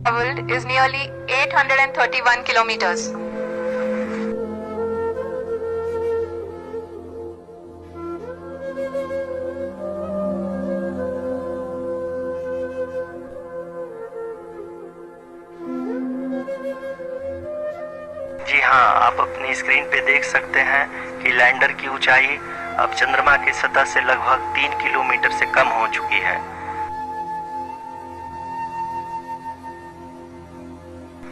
traveled is nearly 831 kilometers. जी हाँ, आप अपनी स्क्रीन पे देख सकते हैं कि लैंडर की ऊंचाई अब चंद्रमा की सतह से लगभग 3 किलोमीटर से कम हो चुकी है।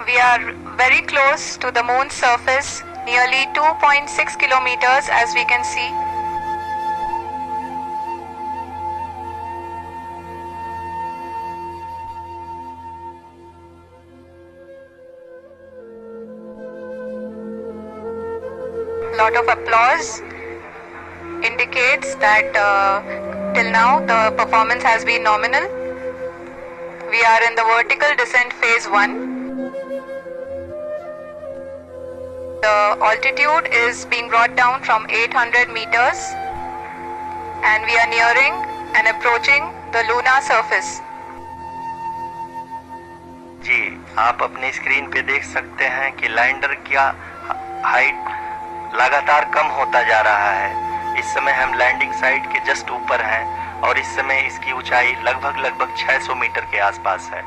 We are very close to the moon's surface, nearly 2.6 kilometers as we can see. Lot of applause indicates that till now the performance has been nominal. We are in the vertical descent phase 1. The altitude is being brought down from 800 meters and we are nearing and approaching the lunar surface. जी, आप अपनी screen पे देख सकते हैं कि lander का height लगातार कम होता जा रहा है। इस समय हम लैंडिंग साइट के जस्ट ऊपर हैं और इस समय इसकी ऊंचाई लगभग 600 मीटर के आसपास है।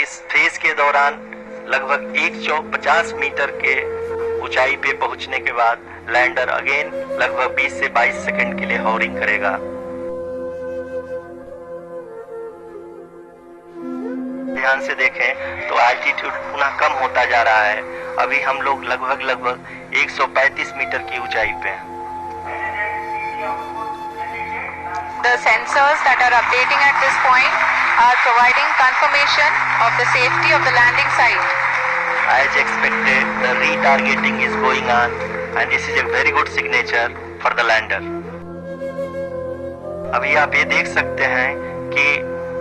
इस फेज के दौरान लगभग 150 मीटर के ऊंचाई पे पहुंचने के बाद लैंडर अगेन लगभग 20 से 22 सेकंड के लिए हॉवरिंग करेगा। ध्यान से देखें तो एल्टीट्यूड पुनः कम होता जा रहा है। अभी हम लोग लगभग 135 मीटर की ऊंचाई पे हैं। The sensors that are updating at this point are providing confirmation of the safety of the landing site. As expected, the retargeting is going on and this is a very good signature for the lander. अभी आप ये देख सकते हैं कि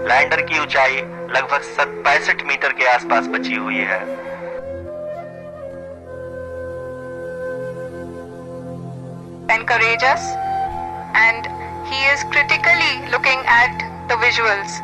lander की ऊंचाई लगभग 65 मीटर के आसपास बची हुई है। Encourage us and he is critically looking at the visuals.